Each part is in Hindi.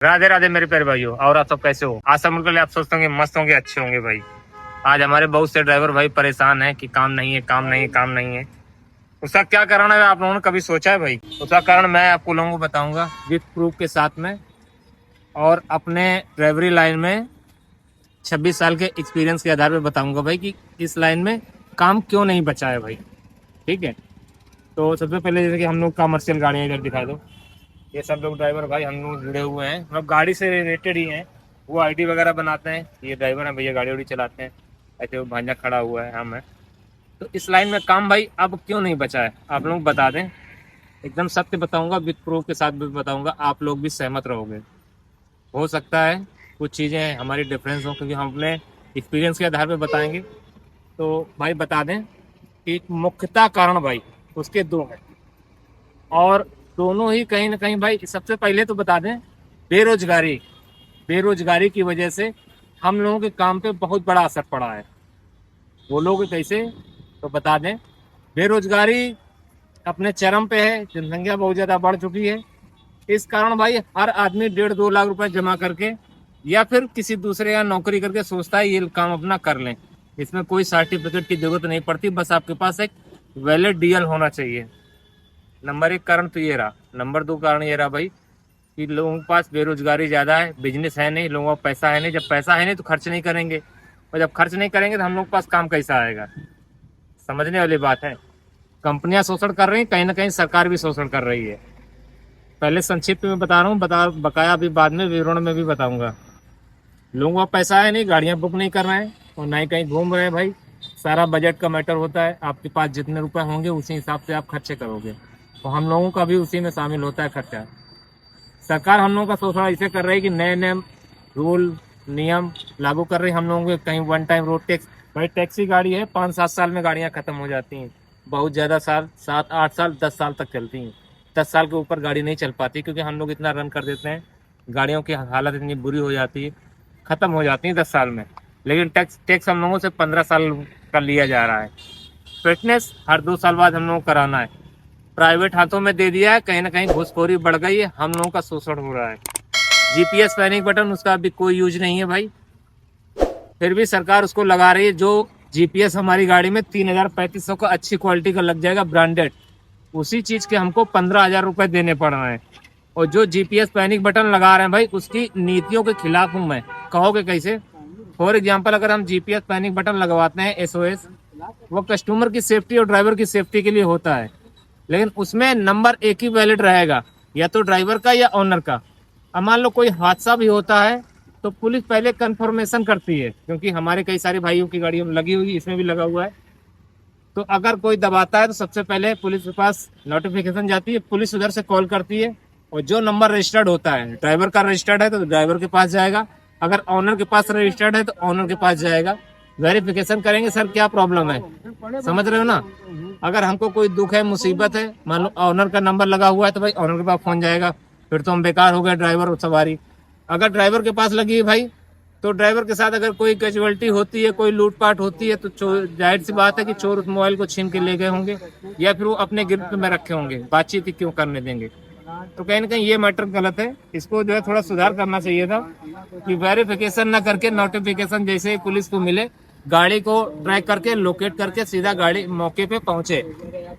राधे राधे मेरे प्यारे भाइयों। और आप सब कैसे हो? आशा मुल्क आप सोचते होंगे, मस्त होंगे, अच्छे होंगे भाई। आज हमारे बहुत से ड्राइवर भाई परेशान हैं कि काम नहीं है, काम नहीं है, काम नहीं है। उसका क्या कारण है आप लोगों ने कभी सोचा है भाई? उसका कारण मैं आपको लोगों को बताऊंगा विद प्रूफ के साथ में, और अपने ड्राइवरी लाइन में 26 साल के एक्सपीरियंस के आधार पर बताऊंगा भाई कि इस लाइन में काम क्यों नहीं बचा है भाई। ठीक है, तो सबसे पहले जैसे कि हम लोग कमर्शियल गाड़ियाँ इधर दिखा दो। ये सब लोग ड्राइवर भाई हम लोग जुड़े हुए हैं, मतलब गाड़ी से रिलेटेड ही हैं। वो आईडी वगैरह बनाते हैं, ये ड्राइवर हैं भैया, गाड़ी वाड़ी चलाते हैं। ऐसे वो भांजा खड़ा हुआ है, हम है। तो इस लाइन में काम भाई अब क्यों नहीं बचा है, आप लोग बता दें। एकदम सत्य बताऊंगा, विद प्रूफ के साथ भी बताऊंगा, आप लोग भी सहमत रहोगे। हो सकता है कुछ चीज़ें हमारी डिफरेंस हो, क्योंकि हम अपने एक्सपीरियंस के आधार पर बताएंगे। तो भाई बता दें कि मुख्यतः कारण भाई उसके दो हैं, और दोनों ही कहीं ना कहीं भाई, सबसे पहले तो बता दें बेरोजगारी। बेरोजगारी की वजह से हम लोगों के काम पे बहुत बड़ा असर पड़ा है। बोलोगे कैसे? तो बता दें, बेरोजगारी अपने चरम पे है, जनसंख्या बहुत ज़्यादा बढ़ चुकी है। इस कारण भाई हर आदमी 1.5-2 लाख रुपए जमा करके या फिर किसी दूसरे या नौकरी करके सोचता है ये काम अपना कर लें। इसमें कोई सर्टिफिकेट की जरूरत नहीं पड़ती, बस आपके पास एक वैलिड डीएल होना चाहिए। नंबर 1 कारण तो ये रहा। नंबर 2 कारण ये रहा भाई कि लोगों के पास बेरोजगारी ज़्यादा है, बिजनेस है नहीं, लोगों का पैसा है नहीं। जब पैसा है नहीं तो खर्च नहीं करेंगे, और जब खर्च नहीं करेंगे तो हम लोग के पास काम कैसा आएगा? समझने वाली बात है। कंपनियां शोषण कर रही हैं, कहीं ना कहीं सरकार भी शोषण कर रही है। पहले संक्षिप्त में बता रहा हूँ, बकाया अभी बाद में विवरण में भी बताऊंगा। लोगों का पैसा है नहीं, गाड़ियां बुक नहीं कर रहे हैं, और ना ही कहीं घूम रहे हैं भाई। सारा बजट का मैटर होता है, आपके पास जितने रुपए होंगे उसी हिसाब से आप खर्चे करोगे। तो हम लोगों का भी उसी में शामिल होता है खर्चा। सरकार हम लोगों का शोषण ऐसे कर रही है कि नए नए रूल नियम लागू कर रही है हम लोगों के। कहीं वन टाइम रोड टैक्स, भाई टैक्सी गाड़ी है 5-7 साल में गाड़ियां खत्म हो जाती हैं। बहुत ज़्यादा साल, 7-8 साल, 10 साल तक चलती हैं। 10 साल के ऊपर गाड़ी नहीं चल पाती, क्योंकि हम लोग इतना रन कर देते हैं, गाड़ियों की हालत इतनी बुरी हो जाती है, ख़त्म हो जाती है 10 साल में। लेकिन टैक्स टैक्स हम लोगों से 15 साल का लिया जा रहा है। फिटनेस हर 2 साल बाद हम लोगों को कराना है। प्राइवेट हाथों में दे दिया है, कहीं ना कहीं घूसखोरी बढ़ गई है, हम लोगों का शोषण हो रहा है। जीपीएस पैनिक बटन, उसका अभी कोई यूज नहीं है भाई, फिर भी सरकार उसको लगा रही है। जो जीपीएस हमारी गाड़ी में 3,000-3,500 का अच्छी क्वालिटी का लग जाएगा, ब्रांडेड, उसी चीज़ के हमको 15,000 रुपये देने पड़ रहे हैं। और जो जीपीएस पैनिक बटन लगा रहे हैं भाई, उसकी नीतियों के खिलाफ हूँ मैं। कहोगे कैसे? फॉर एग्जाम्पल, अगर हम जीपीएस पैनिक बटन लगवाते हैं एसओएस, वो कस्टमर की सेफ्टी और ड्राइवर की सेफ्टी के लिए होता है, लेकिन उसमें नंबर एक ही वैलिड रहेगा, या तो ड्राइवर का या ऑनर का। अब मान लो कोई हादसा भी होता है तो पुलिस पहले कंफर्मेशन करती है, क्योंकि हमारे कई सारे भाइयों की गाड़ियों में लगी हुई, इसमें भी लगा हुआ है। तो अगर कोई दबाता है तो सबसे पहले पुलिस के पास नोटिफिकेशन जाती है, पुलिस उधर से कॉल करती है, और जो नंबर रजिस्टर्ड होता है, ड्राइवर का रजिस्टर्ड है तो ड्राइवर के पास जाएगा, अगर ऑनर के पास रजिस्टर्ड है तो ऑनर के पास जाएगा। वेरिफिकेशन करेंगे, सर क्या प्रॉब्लम है, समझ रहे हो ना। अगर हमको कोई दुख है, मुसीबत है, मान लो ऑनर का नंबर लगा हुआ है, तो भाई ऑनर के पास फोन जाएगा, फिर तो हम बेकार हो गए ड्राइवर और सवारी। अगर ड्राइवर के पास लगी है भाई, तो ड्राइवर के साथ अगर कोई कैजुअलिटी होती है, कोई लूटपाट होती है, तो जाहिर सी बात है कि चोर उस मोबाइल को छीन के ले गए होंगे, या फिर वो अपने गिरफ्त में रखे होंगे, बातचीत ही क्यों करने देंगे। तो कहीं ना कहीं ये मैटर गलत है, इसको जो है थोड़ा सुधार करना चाहिए था, कि वेरिफिकेशन ना करके नोटिफिकेशन जैसे ही पुलिस को मिले, गाड़ी को ट्रैक करके लोकेट करके सीधा गाड़ी मौके पे पहुंचे,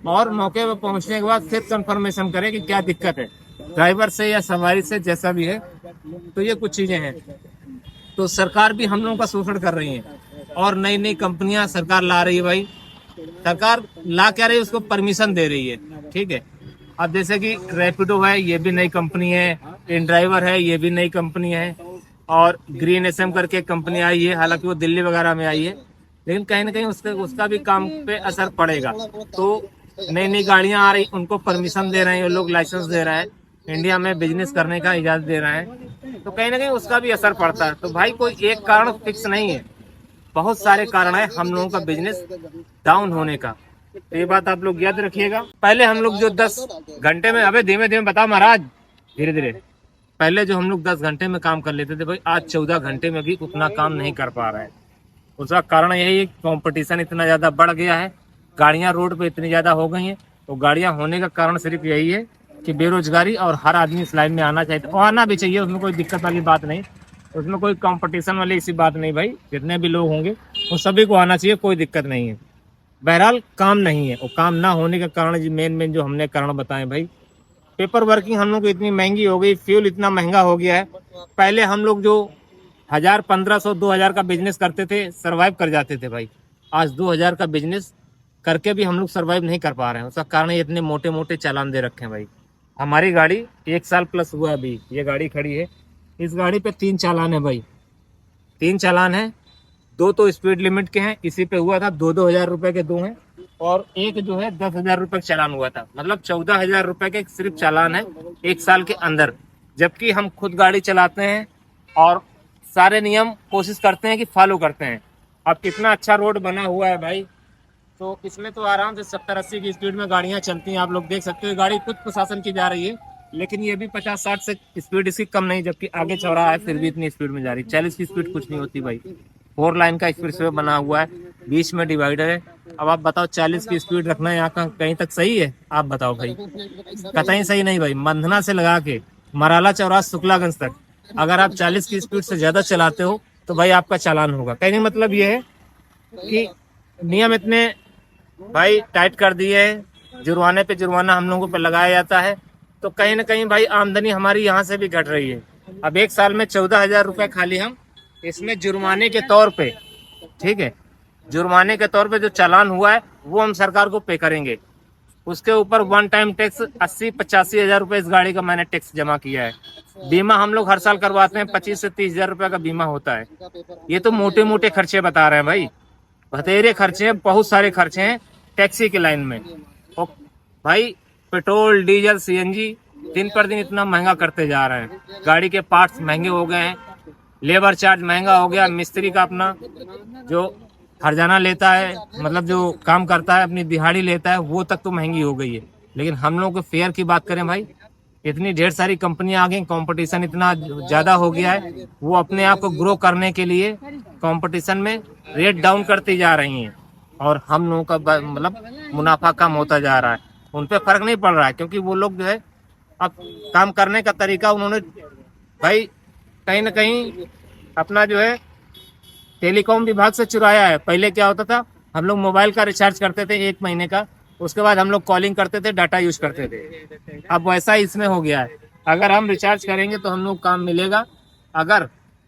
और मौके पे पहुंचने के बाद फिर कंफर्मेशन करे कि क्या दिक्कत है, ड्राइवर से या सवारी से, जैसा भी है। तो ये कुछ चीजें हैं। तो सरकार भी हम लोगों का शोषण कर रही है, और नई नई कंपनियां सरकार ला रही है भाई। सरकार ला क्या रही है, उसको परमिशन दे रही है, ठीक है। अब जैसे कि रैपिडो है, ये भी नई कंपनी है, इन ड्राइवर है, ये भी नई कंपनी है, और ग्रीन एसएम करके कंपनी आई है, हालांकि वो दिल्ली वगैरह में आई है, लेकिन कहीं ना कहीं उसका भी काम पे असर पड़ेगा। तो नई नई गाड़ियां आ रही, उनको परमिशन दे रहे हैं, लोग लाइसेंस दे रहे हैं, इंडिया में बिजनेस करने का इजाजत दे रहे हैं, तो कहीं ना कहीं उसका भी असर पड़ता है। तो भाई कोई एक कारण फिक्स नहीं है, बहुत सारे कारण है हम लोगों का बिजनेस डाउन होने का। तो ये बात आप लोग याद रखिएगा। पहले हम लोग जो 10 घंटे में, अबे धीमे धीमे बताओ महाराज, धीरे धीरे, पहले जो हम लोग 10 घंटे में काम कर लेते थे भाई, आज 14 घंटे में भी उतना काम नहीं कर पा रहे हैं। उसका कारण यही है, कंपटीशन इतना ज़्यादा बढ़ गया है, गाड़ियाँ रोड पे इतनी ज़्यादा हो गई हैं। तो गाड़ियाँ होने का कारण सिर्फ यही है कि बेरोजगारी, और हर आदमी इस लाइन में आना चाहिए और आना भी चाहिए, उसमें कोई दिक्कत वाली बात नहीं, उसमें कोई कंपटीशन वाली ऐसी बात नहीं भाई। जितने भी लोग होंगे वो सभी को आना चाहिए, कोई दिक्कत नहीं है। बहरहाल काम नहीं है, और काम ना होने के कारण जी मेन जो हमने कारण बताए भाई, पेपर वर्किंग हम लोग को इतनी महंगी हो गई, फ्यूल इतना महंगा हो गया है। पहले हम लोग जो 1000, 1500, 2000 का बिजनेस करते थे, सरवाइव कर जाते थे भाई। आज 2000 का बिजनेस करके भी हम लोग सरवाइव नहीं कर पा रहे हैं। उसका कारण ये इतने मोटे मोटे चालान दे रखे हैं भाई। हमारी गाड़ी 1 साल प्लस हुआ, अभी ये गाड़ी खड़ी है, इस गाड़ी पे 3 चालान है भाई, 3 चालान है। 2 तो स्पीड लिमिट के हैं, इसी पे हुआ था, 2-2 हजार रुपए के 2 हैं, और एक जो है 10,000 रुपए का चालान हुआ था। मतलब 14,000 रुपए के सिर्फ चालान है 1 साल के अंदर। जबकि हम खुद गाड़ी चलाते हैं और सारे नियम कोशिश करते हैं कि फॉलो करते हैं। अब कितना अच्छा रोड बना हुआ है भाई, तो इसमें तो आराम से 70-80 की स्पीड में गाड़ियां चलती हैं। आप लोग देख सकते हो, गाड़ी खुद प्रशासन की जा रही है, लेकिन ये भी 50-60 से स्पीड इसकी कम नहीं, जबकि आगे चौराहा है फिर भी इतनी स्पीड में जा रही है। 40 की स्पीड कुछ नहीं होती भाई। 4 लाइन का एक्सप्रेस वे बना हुआ है, बीच में डिवाइडर है। अब आप बताओ 40 की स्पीड रखना यहाँ का कहीं तक सही है? आप बताओ भाई, कतई सही नहीं भाई। मंधना से लगा के मराला चौराहा शुक्लागंज तक अगर आप 40 की स्पीड से ज्यादा चलाते हो तो भाई आपका चालान होगा। कहने का मतलब ये है कि नियम इतने भाई टाइट कर दिए हैं, जुर्माने पे जुर्माना हम लोगों पे लगाया जाता है। तो कहीं ना कहीं भाई आमदनी हमारी यहाँ से भी घट रही है। अब 1 साल में 14,000 रुपए खाली हम इसमें जुर्माने के तौर पे, ठीक है, जुर्माने के तौर पे जो चालान हुआ है वो हम सरकार को पे करेंगे। उसके ऊपर वन टाइम टैक्स 80-85 हजार रुपए इस गाड़ी का मैंने टैक्स जमा किया है। बीमा हम लोग हर साल करवाते हैं, 25 से 30 हजार रुपए का बीमा होता है। ये तो मोटे मोटे खर्चे बता रहे हैं भाई, बतेरे खर्चे हैं, बहुत सारे खर्चे हैं टैक्सी के लाइन में। और भाई पेट्रोल, डीजल, सीएनजी दिन पर दिन इतना महंगा करते जा रहे हैं। गाड़ी के पार्ट्स महंगे हो गए हैं, लेबर चार्ज महंगा हो गया, मिस्त्री का अपना जो हर्जाना लेता है, मतलब जो काम करता है अपनी दिहाड़ी लेता है, वो तक तो महंगी हो गई है। लेकिन हम लोगों के फेयर की बात करें भाई, इतनी ढेर सारी कंपनियां आ गई, कंपटीशन इतना ज्यादा हो गया है, वो अपने आप को ग्रो करने के लिए कंपटीशन में रेट डाउन करती जा रही हैं, और हम लोगों का मतलब मुनाफा कम होता जा रहा है। उन पे फर्क नहीं पड़ रहा है, क्योंकि वो लोग जो है अब काम करने का तरीका उन्होंने भाई कहीं ना कहीं अपना जो है टेलीकॉम विभाग से चुराया है। पहले क्या होता था, हम लोग मोबाइल का रिचार्ज करते थे 1 महीने का, उसके बाद हम लोग कॉलिंग करते थे, डाटा यूज करते थे। अब वैसा इसमें हो गया है, अगर हम रिचार्ज करेंगे तो हम लोग काम मिलेगा, अगर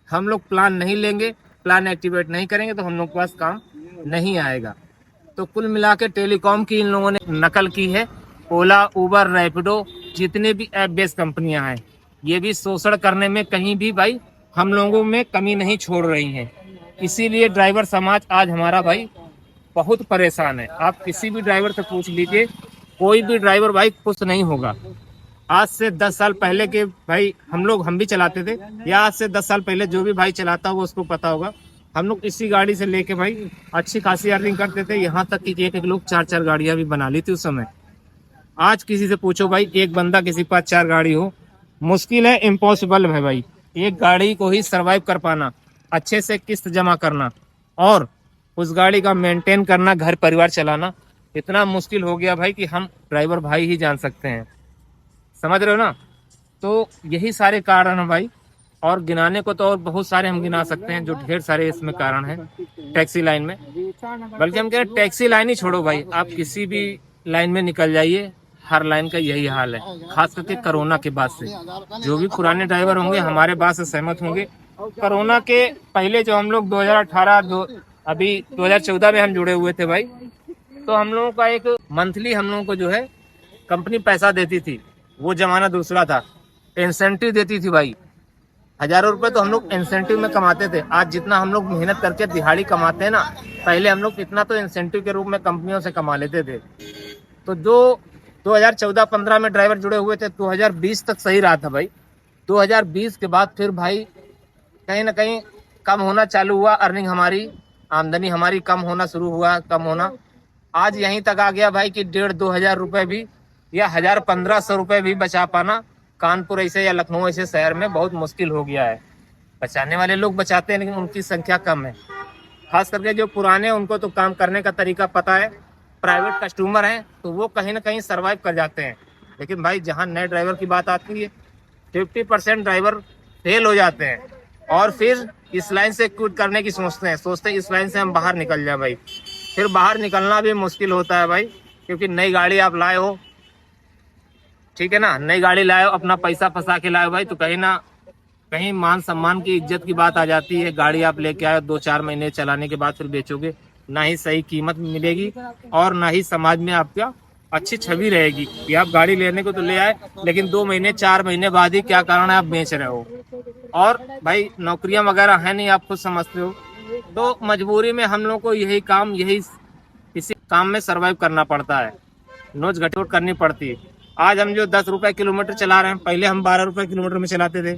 हम लोग प्लान नहीं लेंगे, प्लान एक्टिवेट नहीं करेंगे तो हम लोग के पास काम नहीं आएगा। तो कुल मिला के टेलीकॉम की इन लोगों ने नकल की है। ओला, उबर, रैपिडो, जितने भी ऐप बेस्ड कंपनियां हैं, ये भी शोषण करने में कहीं भी भाई हम लोगों में कमी नहीं छोड़ रही हैं। इसीलिए ड्राइवर समाज आज हमारा भाई बहुत परेशान है। आप किसी भी ड्राइवर से पूछ लीजिए, कोई भी ड्राइवर भाई खुश नहीं होगा। आज से 10 साल पहले के भाई हम भी चलाते थे, या आज से 10 साल पहले जो भी भाई चलाता हो उसको पता होगा, हम लोग इसी गाड़ी से लेके भाई अच्छी खासी अर्निंग करते थे। यहाँ तक कि एक लोग 4-4 गाड़ियां भी बना ली थी उस समय। आज किसी से पूछो भाई, एक बंदा किसी के पास 4 गाड़ी हो, मुश्किल है, इम्पॉसिबल है भाई। एक गाड़ी को ही सरवाइव कर पाना, अच्छे से किस्त जमा करना और उस गाड़ी का मेंटेन करना, घर परिवार चलाना इतना मुश्किल हो गया भाई कि हम ड्राइवर भाई ही जान सकते हैं। समझ रहे हो ना? तो यही सारे कारण है भाई, और गिनाने को तो और बहुत सारे हम गिना सकते हैं, जो ढेर सारे इसमें कारण है टैक्सी लाइन में। बल्कि हम कह रहे टैक्सी लाइन ही छोड़ो भाई, आप किसी भी लाइन में निकल जाइए, हर लाइन का यही हाल है। खास करके कोरोना के बाद से जो भी पुराने ड्राइवर होंगे हमारे बात से सहमत होंगे। कोरोना के पहले जो हम लोग 2018 अभी 2014 में हम जुड़े हुए थे भाई, तो हम लोगों का एक मंथली हम लोगों को जो है कंपनी पैसा देती थी, वो जमाना दूसरा था। इंसेंटिव देती थी भाई, हजारों रुपए तो हम लोग इंसेंटिव में कमाते थे। आज जितना हम लोग मेहनत करके दिहाड़ी कमाते हैं ना, पहले हम लोग इतना तो इंसेंटिव के रूप में कंपनियों से कमा लेते थे। तो जो 2014-15 में ड्राइवर जुड़े हुए थे, 2020 तक सही रहा था भाई। 2020 के बाद फिर भाई कहीं ना कहीं कम होना चालू हुआ, अर्निंग हमारी, आमदनी हमारी कम होना शुरू हुआ, कम होना आज यहीं तक आ गया भाई कि 1,500-2 हजार रुपए भी, या 1,000-1,500 रुपए भी बचा पाना कानपुर ऐसे या लखनऊ ऐसे शहर में बहुत मुश्किल हो गया है। बचाने वाले लोग बचाते हैं, लेकिन उनकी संख्या कम है। खास करके जो पुराने, उनको तो काम करने का तरीका पता है, प्राइवेट कस्टमर हैं, तो वो कहीं ना कहीं सरवाइव कर जाते हैं। लेकिन भाई जहाँ नए ड्राइवर की बात आती है 50% ड्राइवर फेल हो जाते हैं और फिर इस लाइन से क्विट करने की सोचते हैं इस लाइन से हम बाहर निकल जाए भाई। फिर बाहर निकलना भी मुश्किल होता है भाई, क्योंकि नई गाड़ी आप लाए हो, ठीक है ना, नई गाड़ी लाए हो, अपना पैसा फंसा के लाए हो भाई, तो कहीं ना कहीं मान सम्मान की इज्जत की बात आ जाती है। गाड़ी आप लेके आए 2-4 महीने चलाने के बाद फिर बेचोगे, ना ही सही कीमत मिलेगी और ना ही समाज में आपका अच्छी छवि रहेगी कि आप गाड़ी लेने को तो ले आए, लेकिन 2 महीने 4 महीने बाद ही क्या कारण है आप बेच रहे हो। और भाई नौकरियां वगैरह है नहीं, आप खुद समझते हो, तो मजबूरी में हम लोग को यही इसी काम में सरवाइव करना पड़ता है, नोच घटोट करनी पड़ती है। आज हम जो 10 रुपए किलोमीटर चला रहे हैं, पहले हम 12 रुपए किलोमीटर में चलाते थे,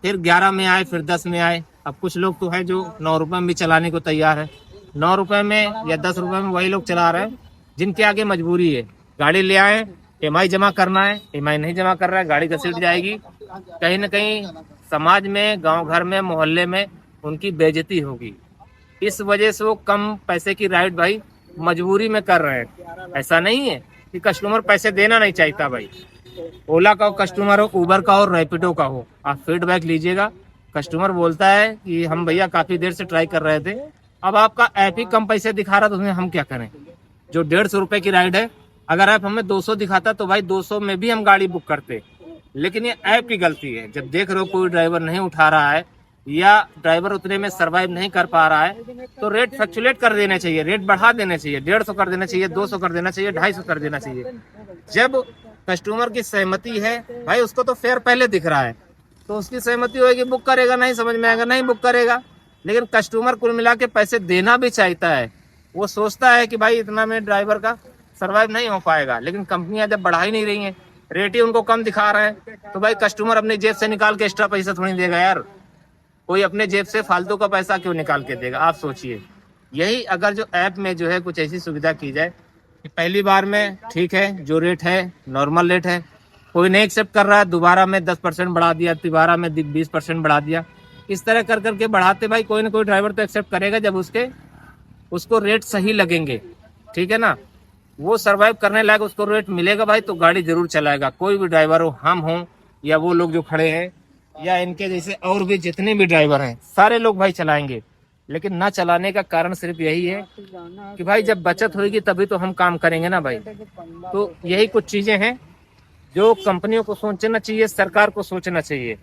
फिर 11 में आए, फिर 10 में आए। अब कुछ लोग तो है जो 9 रुपए में भी चलाने को तैयार है। 9 रुपए में या 10 रुपए में वही लोग चला रहे हैं जिनके आगे मजबूरी है। गाड़ी ले आए, EMI जमा करना है, EMI नहीं जमा कर रहा है, गाड़ी घसीट जाएगी, कहीं ना कहीं समाज में, गांव घर में, मोहल्ले में उनकी बेइज्जती होगी। इस वजह से वो कम पैसे की राइड भाई मजबूरी में कर रहे हैं। ऐसा नहीं है कि कस्टमर पैसे देना नहीं चाहता भाई, ओला का हो कस्टमर हो, उबर का हो, रैपिडो का हो, आप फीडबैक लीजिएगा। कस्टमर बोलता है कि हम भैया काफी देर से ट्राई कर रहे थे, अब आपका ऐप ही कम पैसे दिखा रहा, तो उसमें हम क्या करें। जो 150 रुपए की राइड है, अगर ऐप हमें 200 दिखाता तो भाई 200 में भी हम गाड़ी बुक करते। लेकिन ये ऐप की गलती है। जब देख रहे हो कोई ड्राइवर नहीं उठा रहा है या ड्राइवर उतने में सर्वाइव नहीं कर पा रहा है, तो रेट फ्लक्चुएट कर देना चाहिए, रेट बढ़ा देना चाहिए, 150 कर देना चाहिए, 200 कर देना चाहिए, 250 कर देना चाहिए। जब कस्टमर की सहमति है भाई, उसको तो फेयर पहले दिख रहा है, तो उसकी सहमति होगी, बुक करेगा, नहीं समझ में आएगा नहीं बुक करेगा। लेकिन कस्टमर कुल मिला के पैसे देना भी चाहता है, वो सोचता है कि भाई इतना में ड्राइवर का सर्वाइव नहीं हो पाएगा। लेकिन कंपनियां जब बढ़ा ही नहीं रही हैं, रेट ही उनको कम दिखा रहे हैं, तो भाई कस्टमर अपने जेब से निकाल के एक्स्ट्रा पैसा थोड़ी देगा यार। कोई अपने जेब से फालतू का पैसा क्यों निकाल के देगा, आप सोचिए। यही अगर जो ऐप में जो है कुछ ऐसी सुविधा की जाए कि पहली बार में ठीक है, जो रेट है नॉर्मल रेट है, कोई नहीं एक्सेप्ट कर रहा है, दोबारा में 10% बढ़ा दिया, तिबारा में 20% बढ़ा दिया, इस तरह कर करके बढ़ाते भाई कोई ना कोई ड्राइवर तो एक्सेप्ट करेगा जब उसको रेट सही लगेंगे, ठीक है ना, वो सर्वाइव करने लायक उसको रेट मिलेगा भाई, तो गाड़ी जरूर चलाएगा। कोई भी ड्राइवर हो, हम हो या वो लोग जो खड़े हैं या इनके जैसे और भी जितने भी ड्राइवर हैं, सारे लोग भाई चलाएंगे। लेकिन ना चलाने का कारण सिर्फ यही है कि भाई जब बचत होगी तभी तो हम काम करेंगे ना भाई। तो यही कुछ चीजें हैं जो कंपनियों को सोचना चाहिए, सरकार को सोचना चाहिए।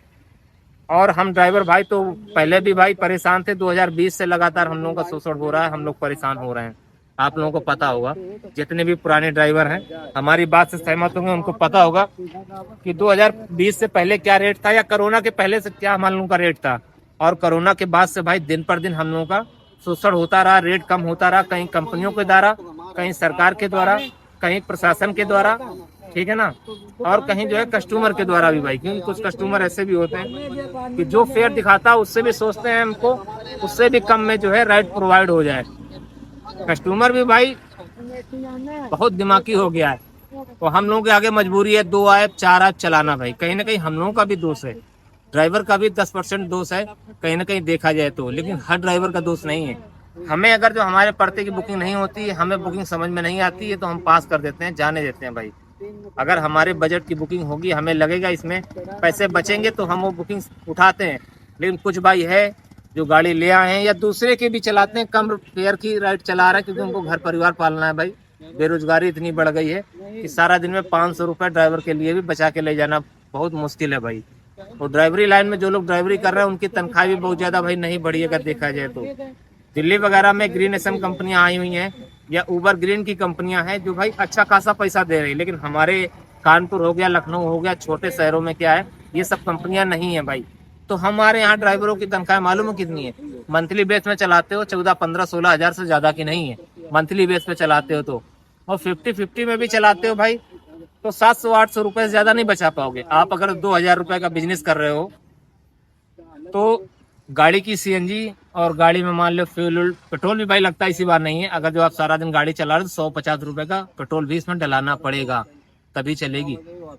और हम ड्राइवर भाई तो पहले भी भाई परेशान थे, 2020 से लगातार हम लोगों का शोषण हो रहा है, हम लोग परेशान हो रहे हैं। आप लोगों को पता होगा, जितने भी पुराने ड्राइवर हैं हमारी बात से सहमत होंगे, उनको पता होगा कि 2020 से पहले क्या रेट था या कोरोना के पहले से क्या हम लोगों का रेट था। और कोरोना के बाद से भाई दिन पर दिन हम लोगों का शोषण होता रहा, रेट कम होता रहा, कहीं कंपनियों के द्वारा, कहीं सरकार के द्वारा, कहीं प्रशासन के द्वारा, ठीक है ना, और कहीं जो है कस्टमर के द्वारा भी भाई। क्योंकि कुछ कस्टमर ऐसे भी होते हैं कि जो फेयर दिखाता है उससे भी सोचते हैं हमको उससे भी कम में जो है राइड प्रोवाइड हो जाए। कस्टमर भी भाई बहुत दिमागी हो गया है, तो हम लोगों के आगे मजबूरी है 2 ऐप 4 ऐप चलाना भाई। कहीं ना कहीं हम लोगों का भी दोष है, ड्राइवर का भी 10% दोष है कहीं ना कहीं देखा जाए तो, लेकिन हर ड्राइवर का दोष नहीं है। हमें अगर जो हमारे पड़ते की बुकिंग नहीं होती है, हमें बुकिंग समझ में नहीं आती है, तो हम पास कर देते हैं, जाने देते हैं भाई। अगर हमारे बजट की बुकिंग होगी, हमें लगेगा इसमें पैसे बचेंगे, तो हम वो बुकिंग उठाते हैं। लेकिन कुछ भाई है जो गाड़ी ले आए हैं या दूसरे के भी चलाते हैं, कम फेयर की राइड चला रहे हैं, क्योंकि उनको घर परिवार पालना है भाई। बेरोजगारी इतनी बढ़ गई है कि सारा दिन में 500 रुपये ड्राइवर के लिए भी बचा के ले जाना बहुत मुश्किल है भाई। और ड्राइवरी लाइन में जो लोग ड्राइवरी कर रहे हैं उनकी तनख्वाह भी बहुत ज्यादा भाई नहीं बढ़ी अगर देखा जाए तो। दिल्ली वगैरह में ग्रीन एसएम कंपनियां आई हुई हैं या उबर ग्रीन की कंपनियां हैं जो भाई अच्छा खासा पैसा दे रही है। लेकिन हमारे कानपुर हो गया, लखनऊ हो गया, छोटे शहरों में क्या है, ये सब कंपनियां नहीं है भाई। तो हमारे यहाँ ड्राइवरों की तनख्वाह मालूम है कितनी है? मंथली बेस में चलाते हो 14, 15, 16 हजार से ज्यादा की नहीं है, मंथली बेस पे चलाते हो तो। और 50-50 में भी चलाते हो भाई तो 700-800 रुपए से ज्यादा नहीं बचा पाओगे। आप अगर 2000 रुपए का बिजनेस कर रहे हो तो गाड़ी की सीएनजी और गाड़ी में मान लो फ्यूल पेट्रोल भी भाई लगता है, इसी बार नहीं है। अगर जो आप सारा दिन गाड़ी चला रहे हो तो 150 रुपए का पेट्रोल भी इसमें डलाना पड़ेगा, तभी चलेगी,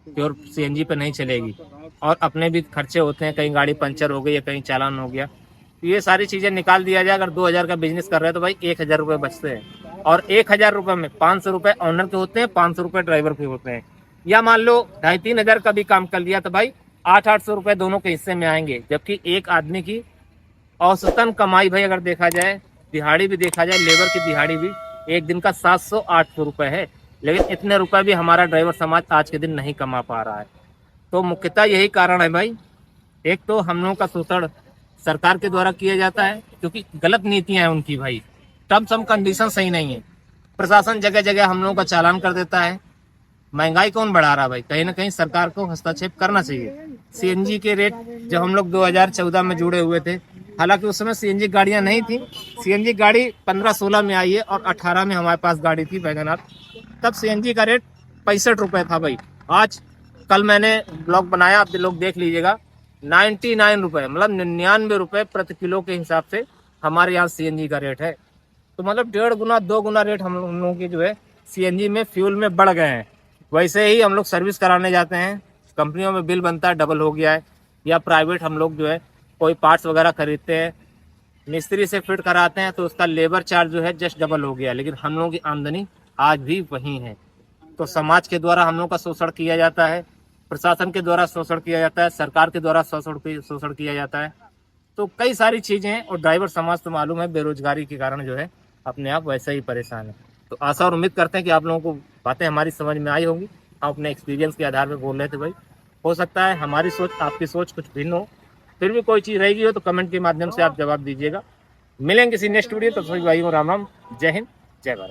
प्योर सीएनजी पे नहीं चलेगी। और अपने भी खर्चे होते हैं, कहीं गाड़ी पंचर हो गई या कहीं चालान हो गया, तो ये सारी चीजें निकाल दिया जाए। अगर 2000 का बिजनेस कर रहे हैं तो भाई 1000 रुपए बचते हैं। और 1000 रुपए में 500 रुपए ऑनर के होते हैं, 500 रुपए ड्राइवर के होते हैं। या मान लो 2,500-3,000 का भी काम कर लिया तो भाई 800-800 रुपए दोनों के हिस्से में आएंगे। जबकि एक आदमी की औसतन कमाई भाई अगर देखा जाए, दिहाड़ी भी देखा जाए, लेबर की दिहाड़ी भी एक दिन का 700-800 रुपए है। लेकिन इतने रुपए भी हमारा ड्राइवर समाज आज के दिन नहीं कमा पा रहा है। तो मुख्यतः यही कारण है भाई। एक तो हम लोगों का शोषण सरकार के द्वारा किया जाता है, क्योंकि गलत नीतियां हैं उनकी भाई। टर्म्स एंड कंडीशन सही नहीं है। प्रशासन जगह जगह हम लोगों का चालान कर देता है। महंगाई कौन बढ़ा रहा है भाई? कहीं ना कहीं सरकार को हस्तक्षेप करना चाहिए। सीएनजी के रेट जब हम लोग 2014 में जुड़े हुए थे, हालांकि उस समय सीएनजी गाड़ियां नहीं थी। सीएनजी गाड़ी 15-16 में आई है और 18 में हमारे पास गाड़ी थी वैगनआर। तब सीएनजी का रेट 65 रुपए था भाई। आज कल मैंने ब्लॉग बनाया, आप लोग देख लीजिएगा, 99 रुपए, मतलब 99 रुपए प्रति किलो के हिसाब से हमारे यहाँ सीएनजी का रेट है। तो मतलब 1.5 गुना 2 गुना रेट हम लोगों की जो है सीएनजी में, फ्यूल में बढ़ गए हैं। वैसे ही हम लोग सर्विस कराने जाते हैं, कंपनियों में बिल बनता है, डबल हो गया है। या प्राइवेट हम लोग जो है कोई पार्ट्स वगैरह खरीदते हैं, मिस्त्री से फिट कराते हैं, तो उसका लेबर चार्ज जो है जस्ट डबल हो गया है। लेकिन हम लोगों की आमदनी आज भी वही है। तो समाज के द्वारा हम लोग का शोषण किया जाता है, प्रशासन के द्वारा शोषण किया जाता है, सरकार के द्वारा शोषण किया जाता है। तो कई सारी चीजें हैं। और ड्राइवर समाज तो मालूम है बेरोजगारी के कारण जो है अपने आप वैसे ही परेशान है। तो आशा और उम्मीद करते हैं कि आप लोगों को बातें हमारी समझ में आई होंगी। हम अपने एक्सपीरियंस के आधार पर बोल रहे थे भाई। हो सकता है हमारी सोच आपकी सोच कुछ भिन्न हो, फिर भी कोई चीज़ रहेगी हो तो कमेंट के माध्यम से आप जवाब दीजिएगा। मिलेंगे किसी नेक्स्ट वीडियो। तो सभी भाइयों राम राम, जय हिंद, जय भारत।